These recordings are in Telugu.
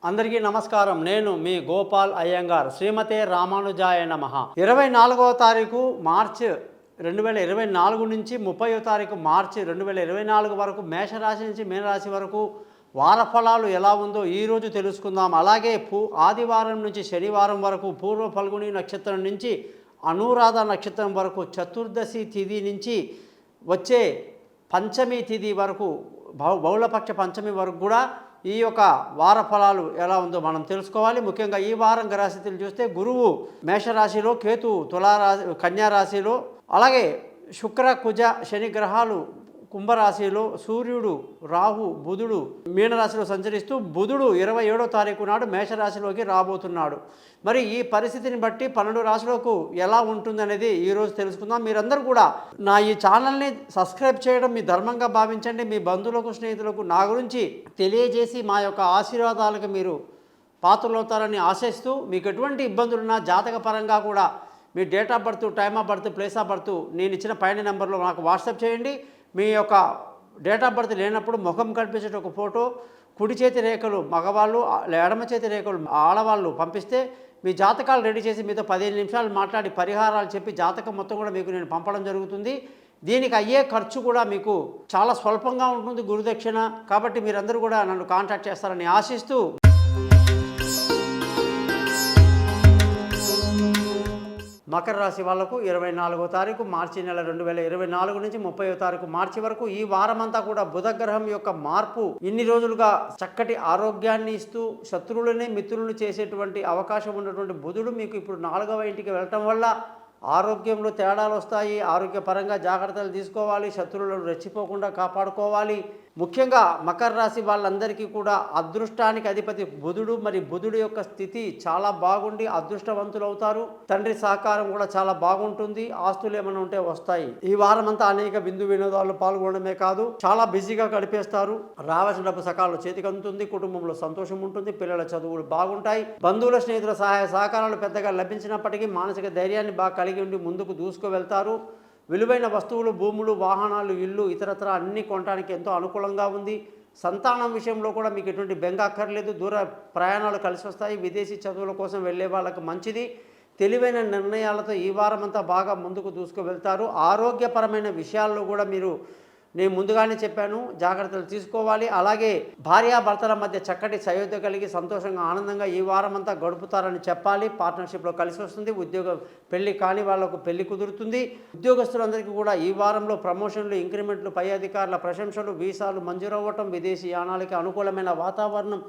అందరికీ నమస్కారం. నేను మీ గోపాల్ అయ్యంగార్. శ్రీమతే రామానుజాయ నమః. 24వ తారీఖు మార్చి 2024 నుంచి 30వ తారీఖు మార్చి 2024 వరకు మేషరాశి నుంచి మీనరాశి వరకు వార ఫలాలు ఎలా ఉందో ఈరోజు తెలుసుకుందాం. అలాగే ఆదివారం నుంచి శనివారం వరకు పూర్వ ఫల్గుని నక్షత్రం నుంచి అనురాధ నక్షత్రం వరకు చతుర్దశి తిథి నుంచి వచ్చే పంచమి తిథి వరకు బహుళపక్ష పంచమి వరకు కూడా ఈ యొక్క వార ఫలాలు ఎలా ఉందో మనం తెలుసుకోవాలి. ముఖ్యంగా ఈ వారం గ్రహస్థితులు చూస్తే గురువు మేషరాశిలో, కేతు కన్యారాశిలో, అలాగే శుక్ర కుజ శని గ్రహాలు కుంభరాశిలో, సూర్యుడు రాహు బుధుడు మీనరాశిలో సంచరిస్తూ బుధుడు 27వ తారీఖు నాడు మేషరాశిలోకి రాబోతున్నాడు. మరి ఈ పరిస్థితిని బట్టి 12 రాశులకు ఎలా ఉంటుందనేది ఈరోజు తెలుసుకుందాం. మీరందరూ కూడా నా ఈ ఛానల్ని సబ్స్క్రైబ్ చేయడం మీ ధర్మంగా భావించండి. మీ బంధువులకు, స్నేహితులకు నా గురించి తెలియజేసి మా యొక్క ఆశీర్వాదాలకు మీరు పాత్రలవుతారని ఆశిస్తూ, మీకు ఎటువంటి ఇబ్బందులున్నా జాతకపరంగా కూడా మీ date of birth, time of birth, place of birth నేను ఇచ్చిన పైన నెంబర్లో నాకు వాట్సాప్ చేయండి. మీ యొక్క డేట్ ఆఫ్ బర్త్ లేనప్పుడు ముఖం కనిపించే ఒక ఫోటో, కుడి చేతి రేఖలు మగవాళ్ళు, ఎడమ చేతి రేఖలు ఆడవాళ్ళు పంపిస్తే మీ జాతకాలు రెడీ చేసి మీతో 15 నిమిషాలు మాట్లాడి పరిహారాలు చెప్పి జాతకం మొత్తం కూడా మీకు నేను పంపడం జరుగుతుంది. దీనికి అయ్యే ఖర్చు కూడా మీకు చాలా స్వల్పంగా ఉంటుంది, గురుదక్షిణ. కాబట్టి మీరందరూ కూడా నన్ను కాంటాక్ట్ చేస్తారని ఆశిస్తూ, మకర రాశి వాళ్లకు 24వ తారీఖు మార్చి నెల 2024 నుంచి 30వ తారీఖు మార్చి వరకు ఈ వారమంతా కూడా బుధగ్రహం యొక్క మార్పు ఇన్ని రోజులుగా చక్కటి ఆరోగ్యాన్ని ఇస్తూ శత్రువులనే మిత్రులను చేసేటువంటి అవకాశం ఉన్నటువంటి బుధుడు మీకు ఇప్పుడు 4వ ఇంటికి వెళ్ళటం వల్ల ఆరోగ్యంలో తేడాలు వస్తాయి. ఆరోగ్యపరంగా జాగ్రత్తలు తీసుకోవాలి, శత్రువులను రెచ్చిపోకుండా కాపాడుకోవాలి. ముఖ్యంగా మకర రాశి వాళ్ళందరికీ కూడా అదృష్టానికి అధిపతి బుధుడు. మరి బుధుడు యొక్క స్థితి చాలా బాగుండి అదృష్టవంతులు అవుతారు. తండ్రి సహకారం కూడా చాలా బాగుంటుంది. ఆస్తులు ఏమైనా ఉంటే వస్తాయి. ఈ వారం అంతా అనేక బిందు వినోదాలు పాల్గొనడమే కాదు, చాలా బిజీగా గడిపేస్తారు. రావాల్సిన డబ్బు సకాలంలో చేతికి అందుతుంది. కుటుంబంలో సంతోషం ఉంటుంది. పిల్లల చదువులు బాగుంటాయి. బంధువుల, స్నేహితుల సహాయ సహకారాలు పెద్దగా లభించినప్పటికీ మానసిక ధైర్యాన్ని బాగా కలిగి ఉండి ముందుకు దూసుకు వెళ్తారు. విలువైన వస్తువులు, భూములు, వాహనాలు, ఇల్లు ఇతరత్ర అన్నీ కొనడానికి ఎంతో అనుకూలంగా ఉంది. సంతానం విషయంలో కూడా మీకు ఎటువంటి బెంగ అక్కర్లేదు. దూర ప్రయాణాలు కలిసి వస్తాయి. విదేశీ చదువుల కోసం వెళ్ళే వాళ్ళకి మంచిది. తెలివైన నిర్ణయాలతో ఈ వారమంతా బాగా ముందుకు దూసుకు వెళ్తారు. ఆరోగ్యపరమైన విషయాల్లో కూడా నేను ముందుగానే చెప్పాను, జాగ్రత్తలు తీసుకోవాలి. అలాగే భార్యాభర్తల మధ్య చక్కటి సయోధ్య కలిగి సంతోషంగా, ఆనందంగా ఈ వారమంతా గడుపుతారని చెప్పాలి. పార్ట్నర్షిప్లో కలిసి వస్తుంది. పెళ్లి కాని వాళ్లకు పెళ్లి కుదురుతుంది. ఉద్యోగస్తులందరికీ కూడా ఈ వారంలో ప్రమోషన్లు, ఇంక్రిమెంట్లు, పై అధికారుల ప్రశంసలు, వీసాలు మంజూరవ్వటం, విదేశీ యానాలకి అనుకూలమైన వాతావరణం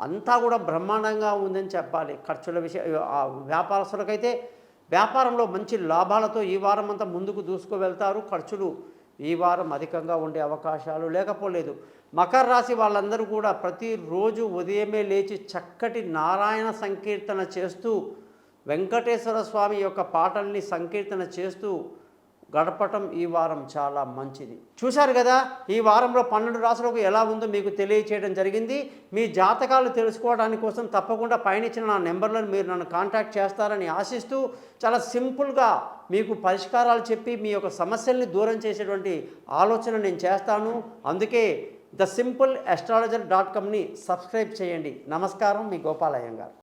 అంతా కూడా బ్రహ్మాండంగా ఉందని చెప్పాలి. ఖర్చుల వ్యాపారస్తులకైతే వ్యాపారంలో మంచి లాభాలతో ఈ వారం అంతా ముందుకు దూసుకు వెళ్తారు. ఖర్చులు ఈ వారం అధికంగా ఉండే అవకాశాలు లేకపోలేదు. మకర రాశి వాళ్ళందరూ కూడా ప్రతిరోజు ఉదయమే లేచి చక్కటి నారాయణ సంకీర్తన చేస్తూ, వెంకటేశ్వర స్వామి యొక్క పాటల్ని సంకీర్తన చేస్తూ గడపటం ఈ వారం చాలా మంచిది. చూశారు కదా, ఈ వారంలో 12 రాశులకు ఎలా ఉందో మీకు తెలియచేయడం జరిగింది. మీ జాతకాలు తెలుసుకోవడానికి కోసం తప్పకుండా పైన ఇచ్చిన నా నెంబర్లను మీరు నన్ను కాంటాక్ట్ చేస్తారని ఆశిస్తూ, చాలా సింపుల్గా మీకు పరిష్కారాలు చెప్పి మీ యొక్క సమస్యల్ని దూరం చేసేటువంటి ఆలోచన నేను చేస్తాను. అందుకే thesimpleastrologer.comని సబ్స్క్రైబ్ చేయండి. నమస్కారం, మీ గోపాల్ అయ్యంగార్.